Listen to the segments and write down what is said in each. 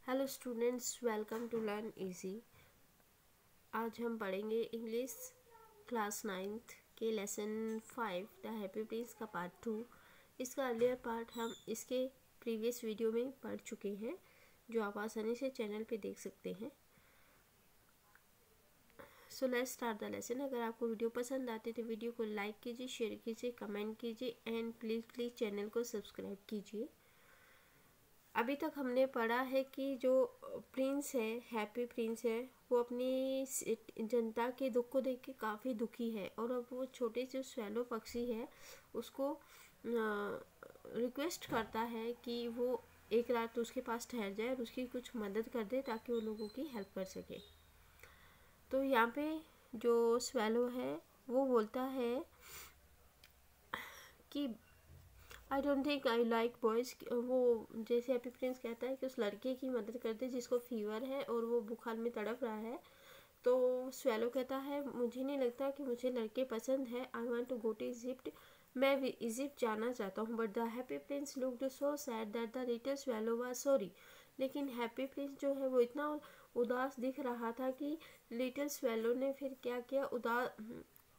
Hello students, welcome to learn easy. आज हम पढ़ेंगे इंग्लिश क्लास 9th के लेसन 5 द हैप्पी प्रिंस का पार्ट 2। इसका अर्लियर पार्ट हम इसके प्रीवियस वीडियो में पढ़ चुके हैं, जो आप आसानी से चैनल पे देख सकते हैं। So let's start the lesson. अगर आपको वीडियो पसंद आती है तो वीडियो को लाइक कीजिए, शेयर कीजिए, कमेंट कीजिए एंड प्लीज़ चैनल को सब्सक्राइब कीजिए। अभी तक हमने पढ़ा है कि जो प्रिंस है, हैप्पी प्रिंस है, वो अपनी जनता के दुख को देख के काफ़ी दुखी है और अब वो छोटे से स्वैलो पक्षी है उसको रिक्वेस्ट करता है कि वो एक रात उसके पास ठहर जाए और उसकी कुछ मदद कर दे ताकि वो लोगों की हेल्प कर सके। तो यहाँ पे जो स्वैलो है वो बोलता है कि I don't think I like boys. वो जैसे हैप्पी प्रिंस कहता है कि उस लड़के की मदद कर दे जिसको फीवर है और वो बुखार में तड़प रहा है। तो स्वैलो कहता है मुझे नहीं लगता कि मुझे लड़के पसंद है। I want to go to Egypt. मैं भी इजिप्ट जाना चाहता हूँ। But the happy prince looked so sad that the little swallow was sorry. लेकिन हैप्पी प्रिंस जो है वो इतना उदास दिख रहा था कि लिटिल स्वैलो ने फिर क्या किया,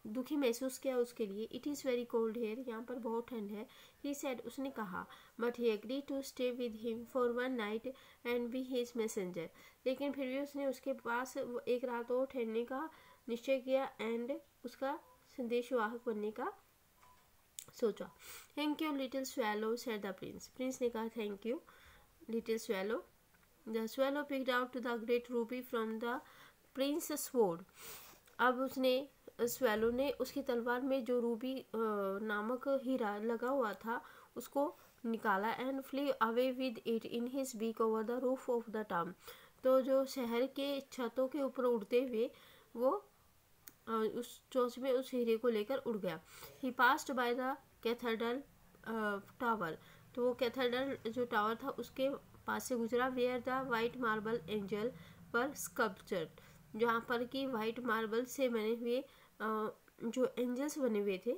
दुखी महसूस किया उसके लिए। It is very cold here, यहाँ पर बहुत ठंड है। ही सेड, उसने कहा। But he agree to stay with him for 1 night and be his messenger. लेकिन फिर भी उसने उसके पास एक रात और ठहरने का निश्चय किया एंड उसका संदेशवाहक बनने का सोचा। Thank you little swallow, said the Prince. Prince ने कहा thank you little swallow. The swallow picked out the great Ruby from the Prince sword. अब उसने स्वैलो ने उसकी तलवार में जो रूबी नामक हीरा लगा हुआ था उसको निकाला and flew away with it in his beak over the roof of the town. तो जो शहर के छतों के ऊपर उड़ते हुए वो उस चोंच में उस हीरे को लेकर उड़ गया। He passed by the cathedral tower. तो वो कैथेड्रल जो टावर था उसके पास से गुजरा। Where the white marble angel पर स्कल्पचर, जहाँ पर कि वाइट मार्बल से बने हुए जो एंजल्स बने हुए थे।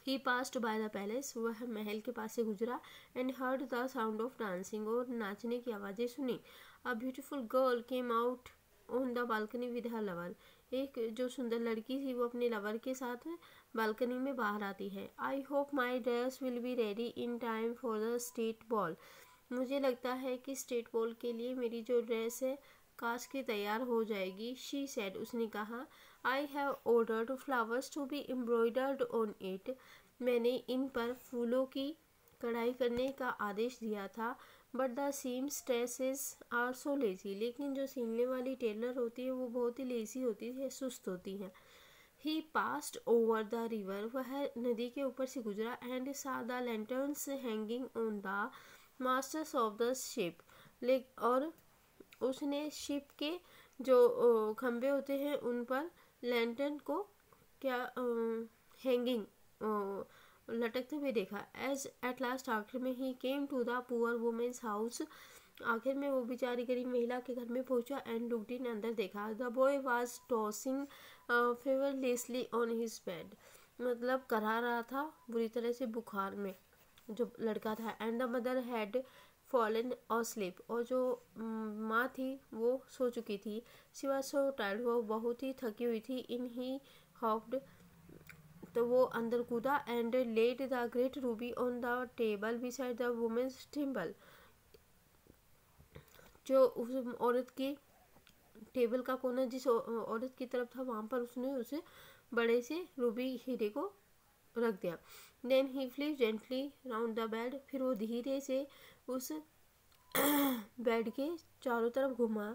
ही पास्ड बाय द पैलेस, वह महल के पास से गुजरा। And heard the sound of dancing, और नाचने की आवाज़ें सुनी। A beautiful girl came out on the balcony with her lover. एक जो सुंदर लड़की थी वो अपने लवर के साथ बालकनी में बाहर आती है। I hope my dress will be ready in time for the state ball. मुझे लगता है कि स्टेट बॉल के लिए मेरी जो ड्रेस है काश के तैयार हो जाएगी। शी सेड, उसने कहा। I have ordered flowers to be embroidered on it. मैंने इन पर फूलों की कढ़ाई करने का आदेश दिया था। But the seamstresses are so lazy. लेकिन जो सीने वाली टेलर होती है वो बहुत ही लेजी होती है, सुस्त होती हैं। ही पास्ड ओवर द रिवर, वह नदी के ऊपर से गुजरा। एंड सा the lanterns hanging on the masters of the ship. और उसने शिप के जो खंभे होते हैं उन पर लैंटर्न को क्या हैंगिंग लटकते हुए देखा। एज एट लास्ट, आखिर में he came to the poor women's house. आखिर में वो बेचारी गरीब महिला के घर में पहुंचा एंड लुक्ड इन, अंदर देखा। The boy was tossing feverishly on his bed, मतलब करा रहा था बुरी तरह से बुखार में जो लड़का था। And the mother had fallen और स्लीप, और जो माँ थी वो सो चुकी थी। शी वाज सो टायर्ड, वो बहुत ही थकी हुई थी। इन ही हॉप्ड, तो वो अंदर कूदा। And laid the great ruby on the table beside the woman's table. जो उस औरत की टेबल का कोना जिस औरत की तरफ था वहाँ पर उसने उसे बड़े से रूबी हीरे को रख दिया। Then he flew gently round the bed, फिर वो धीरे से उस बेड के चारों तरफ घुमा।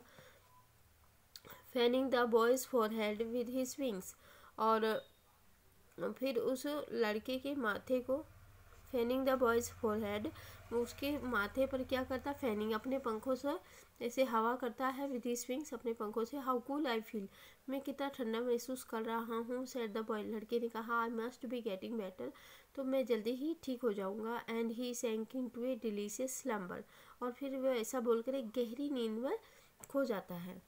Fanning the boys forehead with his wings, और फिर उस लड़के के माथे को फैनिंग द बॉयज फॉरहेड, उसके माथे पर क्या करता, फैनिंग अपने पंखों से ऐसे हवा करता है। विद हिज विंग्स, अपने पंखों से। हाउ कूल आई फील, मैं कितना ठंडा महसूस कर रहा हूँ। सेड द बॉय, लड़के ने कहा। I must be getting better, तो मैं जल्दी ही ठीक हो जाऊँगा। And he sank into a delicious slumber, और फिर वह ऐसा बोलकर एक गहरी नींद में खो जाता है।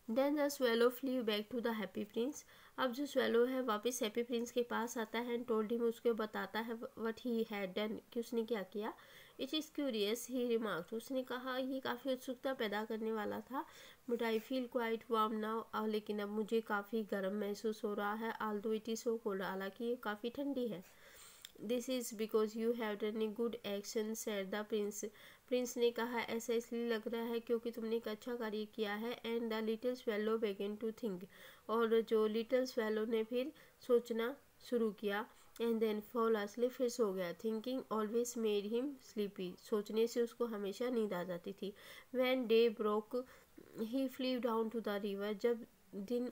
Then the swallow flew back to the happy prince. अब जो स्वेलो है वापस हैप्पी प्रिंस के पास आता है एंड टोल्ड हिम, उसको बताता है व्हाट ही हैड डन, कि उसने क्या किया। It is curious he remarked, उसने कहा ये काफ़ी उत्सुकता पैदा करने वाला था। But I feel quite warm now, लेकिन अब मुझे काफ़ी गर्म महसूस हो रहा है। Aldous it is so cold, हालांकि ये काफ़ी ठंडी है। This is because you have done a good action said the Prince, Prince ने कहा ऐसा इसलिए लग रहा है क्योंकि तुमने एक अच्छा कार्य किया है। एंड द लिटिल स्वेलो बेगन टू थिंक, और जो लिटिल स्वेलो ने फिर सोचना शुरू किया। एंड देन फॉल असली, फिर सो गया। Thinking always made him sleepy, सोचने से उसको हमेशा नींद आ जाती थी। When day broke he flew down to the river, जब दिन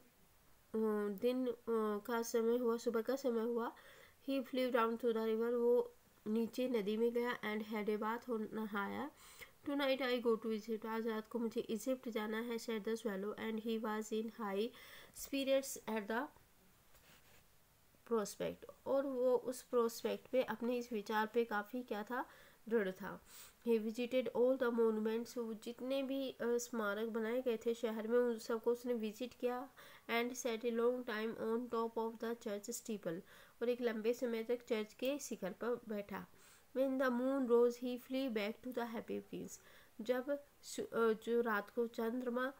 का समय हुआ, सुबह का समय हुआ, he flew down to the river, वो नीचे नदी में गया। एंड हैड ए बाथ, हो नहाया। Tonight I go to Egypt, आज रात को मुझे इजिप्ट जाना है, said the swallow. And he was in high spirits at the prospect, और वो उस प्रोस्पेक्ट पे, अपने इस विचार पे काफ़ी क्या था, दृढ़ था। He visited all the monuments, जितने भी स्मारक बनाए गए थे शहर में, उन सबको उसने विजिट किया। And set a long time on top of the church steeple, और एक लंबे समय तक चर्च के शिखर पर बैठा। When the moon rose he flew back to the happy prince, जब जो रात को चंद्रमा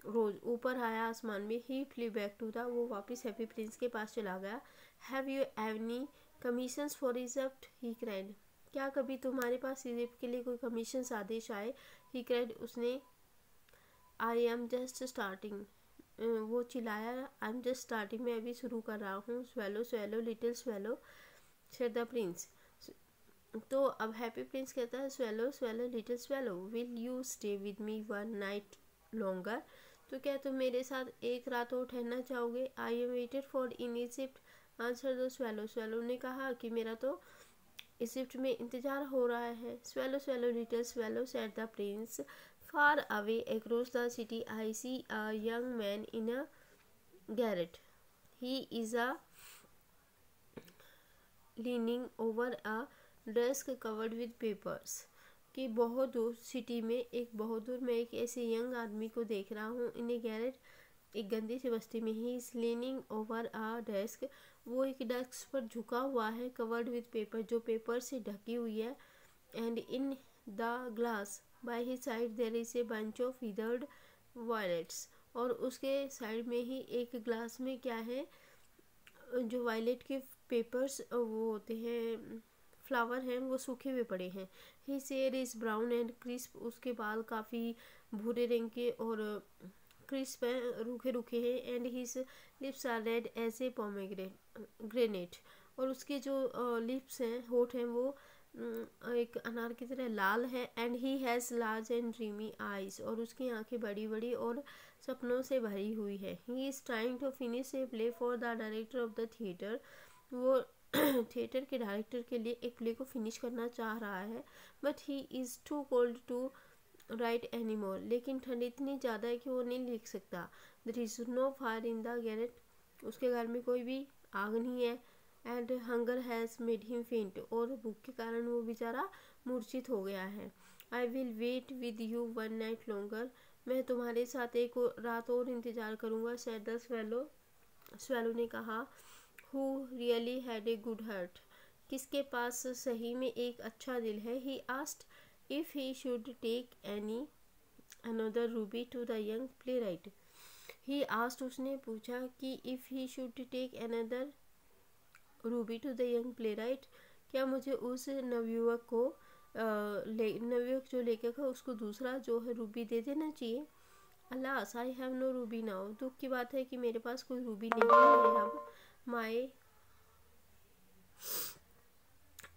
रोज ऊपर आया आसमान में, ही फ्ली बैक टू द, वो वापस हैप्पी प्रिंस के पास चला गया। Have you any commissions for Egypt, he cried, क्या कभी तुम्हारे पास इजिप्ट के लिए कोई कमीशन आदेश आए। ही क्राइड, उसने। आई एम जस्ट स्टार्टिंग, वो चिल्लाया। आई एम जस्ट स्टार्टिंग, मैं अभी शुरू कर रहा हूँ। Swallow swallow little swallow, said the Prince. तो अब हैप्पी प्रिंस कहता है, swallow swallow little swallow, will you stay with me one night longer, तो क्या तुम मेरे साथ एक रात और ठहरना चाहोगे। I am waited for in Egypt, answer दो स्वेलो, स्वेलो ने कहा कि मेरा तो इजिप्ट में इंतजार हो रहा है। Swallow swallow little swallow, said the prince, far away across the city I see a young man in a garret, he is a leaning over a desk covered with papers, कि बहुत दूर city में, बहुत दूर मैं एक ऐसे young आदमी को देख रहा हूँ। इन ए गैरेट, एक गंदी सी बस्ती में। He is leaning over a desk, वो एक डेस्क पर झुका हुआ है। कवर्ड विद पेपर, जो पेपर से ढकी हुई है। And in the glass by his side there is a bunch of withered violets, और उसके साइड में ही एक ग्लास में क्या है, जो वायलेट के पेपर्स वो होते हैं, फ्लावर हैं, वो सूखे हुए पड़े हैं। His here is brown and crisp, उसके बाल काफ़ी भूरे रंग के और क्रिस्प हैं, रूखे रूखे हैं। And his lips are red as a pomegranate, और उसके जो लिप्स हैं, होठ हैं, वो एक अनार की तरह लाल है। And he has large and dreamy eyes, और उसकी आंखें बड़ी बड़ी और सपनों से भरी हुई है। He is trying to finish a play for the director of the theatre, वो थिएटर के डायरेक्टर के लिए एक प्ले को फिनिश करना चाह रहा है। But he is too cold to write any more, लेकिन ठंड इतनी ज़्यादा है कि वो नहीं लिख सकता। There is no fire in the garret, उसके घर में कोई भी आग नहीं है। And hunger has made him faint, और भूख के कारण वो बेचारा मूर्छित हो गया है। I will wait with you one night longer, मैं तुम्हारे साथ एक रात और इंतज़ार करूँगा, सेड द स्वेलो, स्वेलो ने कहा। Who really had a good heart, किसके पास सही में एक अच्छा दिल है। He asked if he should take any another ruby to the young playwright, he asked, उसने पूछा कि if he should take another ruby to the young playwright, क्या मुझे उस नवयुवक को नवयुवक जो लेखक है उसको दूसरा जो है रूबी दे देना चाहिए। Alas I have no ruby now, दुख की बात है कि मेरे पास कोई रूबी नहीं है अब। My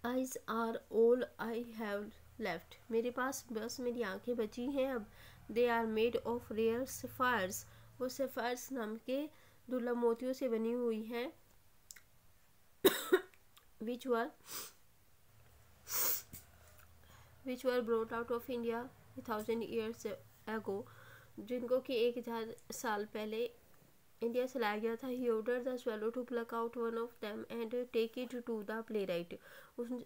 eyes are all I have left, मेरे पास बस मेरी आंखें बची हैं अब। They are made of rare sapphires, वो सफायर्स नाम के दुर्लभ मोतियों से बनी हुई है। which were brought out of India 1000 years ago, जिनको कि 1000 साल पहले इंडिया से लाया गया था। He ordered the swallow to pluck out one of them and take it to the playwright,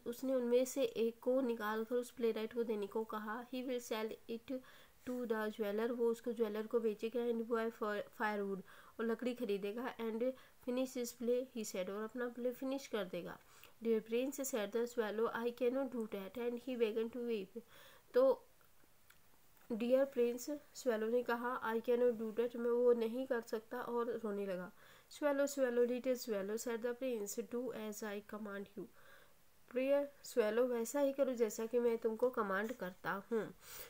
उसने उनमें से एक को निकाल कर उस प्लेराइट को देने को कहा। He will sell it to the jeweler, वो उसको ज्वेलर को बेचेगा। एंड बाय फायरवुड, और लकड़ी खरीदेगा। And finish his play he said, और अपना प्ले फिनिश कर देगा। Dear prince said the swallow I can not do that and he began to weep. तो डियर प्रिंस स्वेलो ने कहा I can not do that, मैं वो नहीं कर सकता, और रोने लगा। Swallow swallow little swallow said the prince do as I command you. प्रिय स्वेलो वैसा ही करो जैसा कि मैं तुमको कमांड करता हूँ।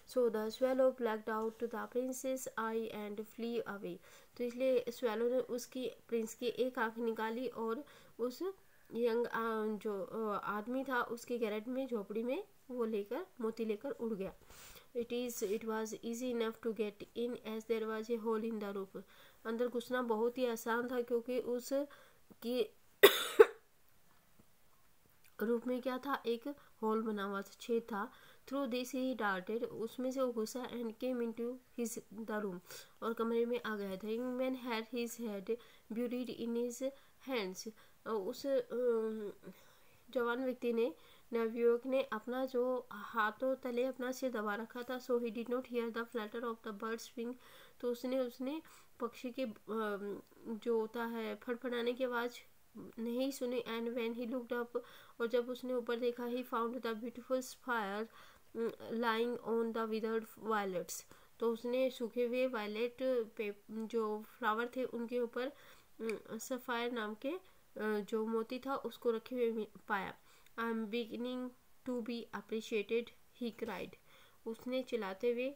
So the swallow plucked out the prince's eye and flew away. तो इसलिए स्वेलो ने उसकी प्रिंस की एक आँख निकाली और उस यंग जो आदमी था उसके गैरेट में झोपड़ी में वो लेकर मोती लेकर उड़ गया। It was easy enough to get in as there was a hole in the roof. अंदर घुसना बहुत ही आसान था क्योंकि उस की रूप में क्या था, एक होल बना हुआ था, छेद था। थ्रू दिस ही डार्टेड, उसमें से वो घुसा and came into his the room, और कमरे में आ गया था। Young man had his head buried in his hands. उस जवान व्यक्ति ने, नवयुवक ने अपना जो हाथों तले अपना सिर दबा रखा था। So he did not hear the flutter of the bird's wing. तो उसने पक्षी के जो होता है फड़फड़ाने की आवाज़ नहीं सुनी। And when he looked up, और जब उसने ऊपर देखा, he found the beautiful spire lying on the withered violets. तो उसने सूखे हुए वायलेट पे जो फ्लावर थे उनके ऊपर सफायर नाम के जो मोती था उसको रखे हुए पाया। I am beginning to be appreciated he cried. उसने चिल्लाते हुए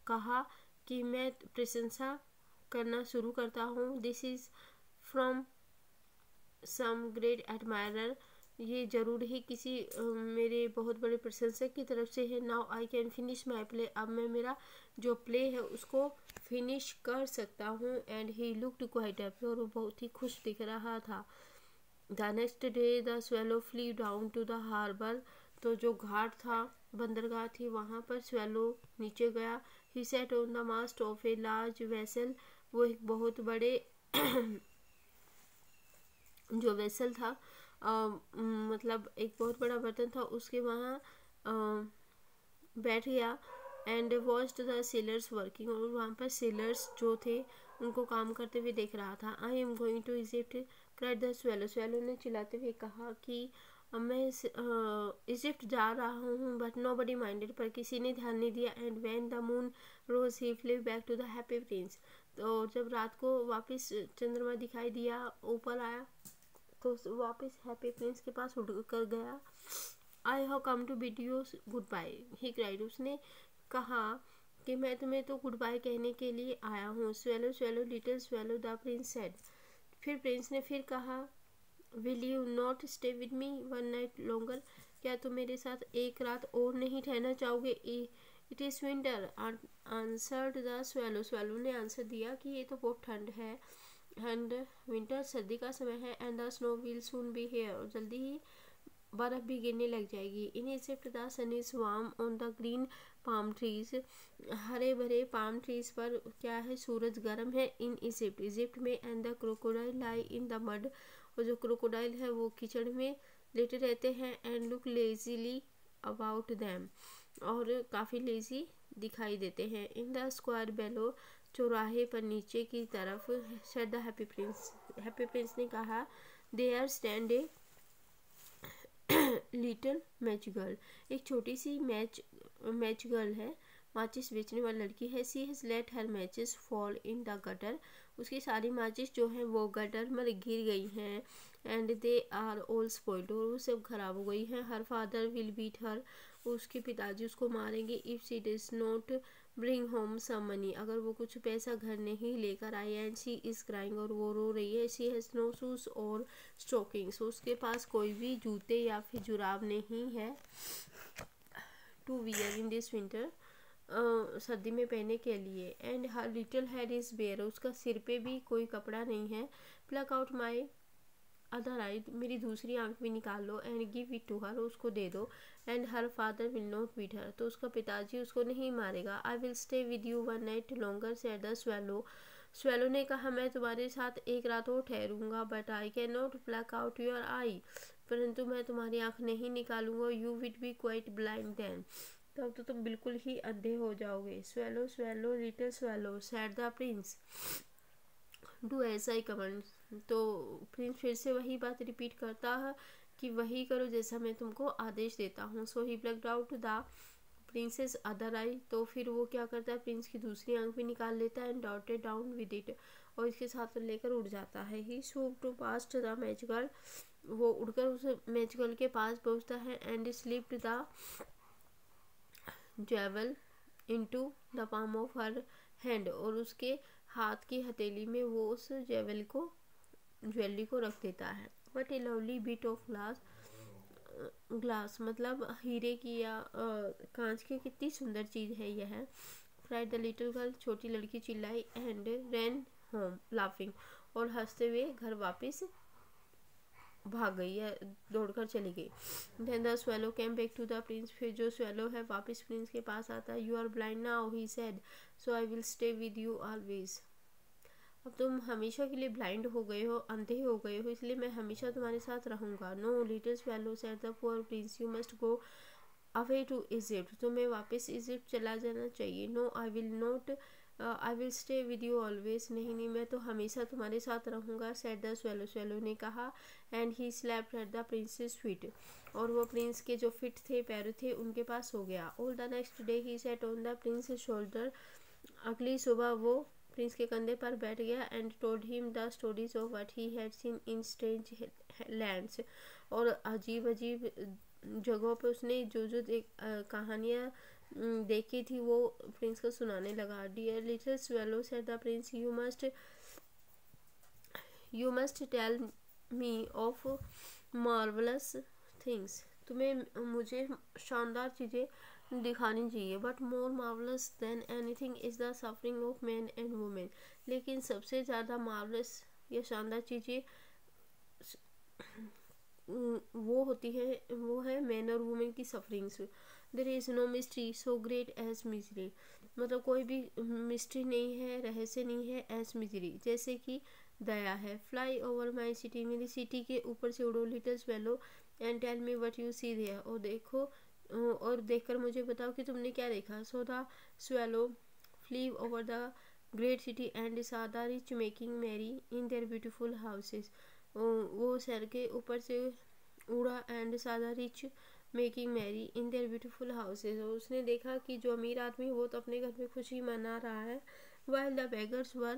कहा कि मैं प्रशंसा करना शुरू करता हूँ। This is from some great admirer, ये जरूर ही किसी मेरे बहुत बड़े प्रशंसक की तरफ से है। Now I can finish my play, अब मैं मेरा जो प्ले है उसको फिनिश कर सकता हूँ। And he looked quite happy, और वो बहुत ही खुश दिख रहा था। The next day the swallow flew down to the harbour. तो जो घाट था, बंदरगाह थी, वहाँ पर स्वेलो नीचे गया। He sat on the mast of a large vessel, वो एक बहुत बड़े जो वेसल था मतलब एक बहुत बड़ा बर्तन था, उसके वहाँ बैठ गया। And watched the sellers working, और वहाँ पर सेलर्स जो थे उनको काम करते हुए देख रहा था। I am going to Egypt cried the swallow, swallow ने चिल्लाते हुए कहा कि मैं इजिप्ट जा रहा हूँ। बट नो बडी माइंडेड, पर किसी ने ध्यान नहीं दिया। And when the moon rose he flew back to the happy prince. तो जब रात को वापस चंद्रमा दिखाई दिया, ऊपर आया, तो वापस हैप्पी प्रिंस के पास उड़ कर गया। I have come to bid you goodbye he cried, उसने कहा कि मैं तुम्हें तो गुड बाय कहने के लिए आया हूँ। Swallow swallow little swallow the Prince said. फिर प्रिंस ने फिर कहा, will you not stay with me one night longer, क्या तुम मेरे साथ एक रात और नहीं ठहरना चाहोगे? It is winter answered the swallow, swallow ने आंसर दिया कि ये तो बहुत ठंड है। एंड विंटर सर्दी का समय है। And the snow will soon be here, और जल्दी ही बर्फ भी गिरने लग जाएगी। In Egypt the sun is warm on the green palm trees, हरे भरे पाम ट्रीज पर क्या है, सूरज गर्म है। इन इजिप्ट, इजिप्ट में। And the crocodile lie in the mud, और जो क्रोकोडाइल है वो कीचड़ में लेटे रहते हैं। And look lazily about them, और काफ़ी लेजी दिखाई देते हैं। इन द स्क्वायर बेलो, चौराहे पर नीचे की तरफ। Said the happy prince, happy prince ने कहा, there stand a little match girl, एक छोटी सी मैच गर्ल है, माचिस बेचने वाली लड़की है। She has let her matches fall in the gutter, उसकी सारी माचिस जो है वो गटर में गिर गई हैं। And they are all spoiled, और वो सब खराब हो गई हैं। Her father will beat her, उसके पिताजी उसको मारेंगे। If she does not bring home some money, अगर वो कुछ पैसा घर नहीं लेकर आई। एंड शी इज़ क्राइंग, और वो रो रही है। She has no shoes or stockings, उसके पास कोई भी जूते या फिर जुराब नहीं है। To wear in this winter, सर्दी में पहनने के लिए। And her little head is bare, उसका सिर पे भी कोई कपड़ा नहीं है। Pluck out my other eye, मेरी दूसरी आंख भी निकाल लो। And give it to her, उसको दे दो। And her father will not beat her, तो उसका पिताजी उसको नहीं मारेगा। I will stay with you one night longer said the swallow, swallow ने कहा, मैं तुम्हारे साथ एक रात और ठहरूंगा। But I can not pluck out your eye, परंतु मैं तुम्हारी आंख नहीं निकालूंगा। You will be quite blind then, तब तो तुम बिल्कुल ही अंधे हो जाओगे। Swallow swallow little swallow said the prince, do as I command, तो प्रिंस फिर से वही बात रिपीट करता है कि वही करो जैसा मैं तुमको आदेश देता हूँ। So he plucked out the prince's other eye, तो फिर वो क्या करता है, प्रिंस की दूसरी आंख भी निकाल लेता है एंड डॉटेड डाउन विद इट, और इसके साथ लेकर उड़ जाता है। He swoop to past the magical, वो उड़कर उस मैजिकल के पास पहुंचता है and slipped the jewel into the palm of her hand, और उसके हाथ की हथेली में वो उस ज्वेलरी को रख देता है। But A lovely bit of glass मतलब हीरे की या कांच की कितनी सुंदर चीज़ है यह। क्राइड द लिटिल गर्ल, छोटी लड़की चिल्लाई, एंड रैन होम लाफिंग, और हंसते हुए घर वापस भाग गई या दौड़कर चली गई। Then the swallow came back to the prince, फिर जो स्वेलो है वापस प्रिंस के पास आता है। You are blind now he said, so I will stay with you always. अब तुम हमेशा के लिए ब्लाइंड हो गए हो, अंधे हो गए हो, इसलिए मैं हमेशा तुम्हारे साथ रहूंगा। No little swallow said the poor prince, you must go away to Egypt, तुम्हें वापस इजिप्ट चला जाना चाहिए। No I will not, I will stay with you always, नहीं मैं तो हमेशा तुम्हारे साथ रहूंगा। सेड द स्वेलो, स्वेलो ने कहा। And he slapped at the princess feet, और वो प्रिंस के जो फिट थे, पैर थे, उनके पास हो गया। All the next day he sat on the Prince shoulder, अगली सुबह वो प्रिंस के कंधे पर बैठ गया and told him the stories of what he had seen in strange lands, और अजीब अजीब जगहों पे उसने जो जो कहानियाँ देखी थी वो प्रिंस को सुनाने लगा। Dear little swallow said the prince, you must tell me of marvellous things, तुम्हें मुझे शानदार चीज़ें दिखानी चाहिए। But more marvellous than anything is the suffering of man and women, लेकिन सबसे ज़्यादा मार्वलस या शानदार चीज़ें वो होती है, वो है मैन और वुमेन की sufferings. There is no mystery so great as misery, मतलब कोई भी मिस्ट्री नहीं है, रहस्य नहीं है एज मिजरी, जैसे कि दया है। फ्लाई ओवर माई सिटी, मेरी सिटी के ऊपर से उड़ो little swallow, and tell me what you see there, और देखो और देखकर मुझे बताओ कि तुमने क्या देखा। So the swallow flew over the great city and saw the rich making merry in their beautiful houses, वो शहर के ऊपर से उड़ा and saw the rich making merry in their beautiful houses, और उसने देखा कि जो अमीर आदमी वो तो अपने घर में खुशी मना रहा है, while the beggars were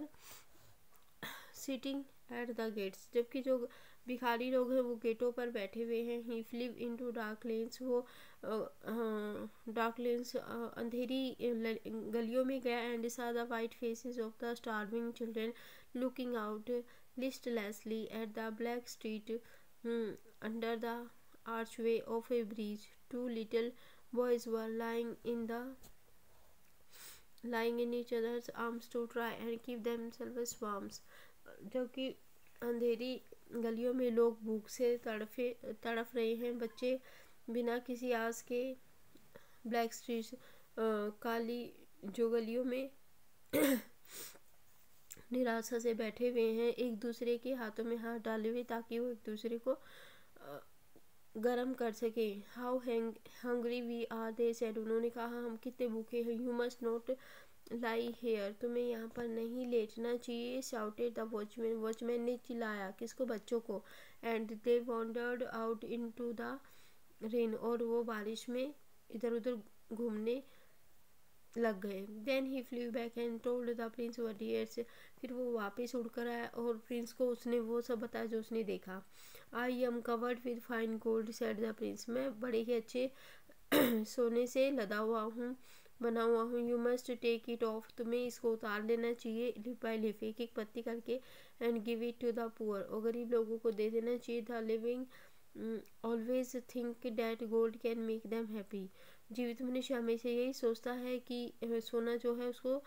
sitting at the gates, जबकि जो भिखारी लोग हैं वो गेटों पर बैठे हुए हैं। ही फ्लिव इनटू डार्क लेन्स, वो डार्क लेन्स अंधेरी गलियों में गया and saw the white faces of the starving children looking out listlessly at the black street under the archway of a bridge. Two little boys were lying in each other's arms to try and keep themselves warm, जबकि अंधेरी गलियों में लोग भूख से तड़फ रहे हैं। बच्चे बिना किसी आस के ब्लैक स्ट्रीट्स, काली जो गलियों में निराशा से बैठे हुए हैं, एक दूसरे के हाथों में हाथ डाले हुए ताकि वो एक दूसरे को गर्म कर सके। How hungry we are, they said, उन्होंने कहा हम कितने भूखे हैं। You must not lie here, तुम्हें यहाँ पर नहीं लेटना चाहिए। शाउटेड द वॉचमैन, वॉचमैन ने चिल्लाया, किसको, बच्चों को। And they wandered out into the rain, और वो बारिश में इधर उधर घूमने लग गए। Then he flew back and told the prince what he had, फिर वो वापस उड़कर आया और प्रिंस को उसने वो सब बताया जो उसने देखा। I am covered with fine gold said the Prince, मैं बड़े ही अच्छे सोने से लदा हुआ हूँ, बना हुआ हूँ। You must take it off, तुम्हें इसको उतार लेना चाहिए, लिप बाय लिप, एक एक पत्ती करके, and give it to the poor, और गरीब लोगों को दे देना चाहिए। The living always think that gold can make them happy, जीवित मनुष्य हमेशा यही सोचता है कि सोना जो है उसको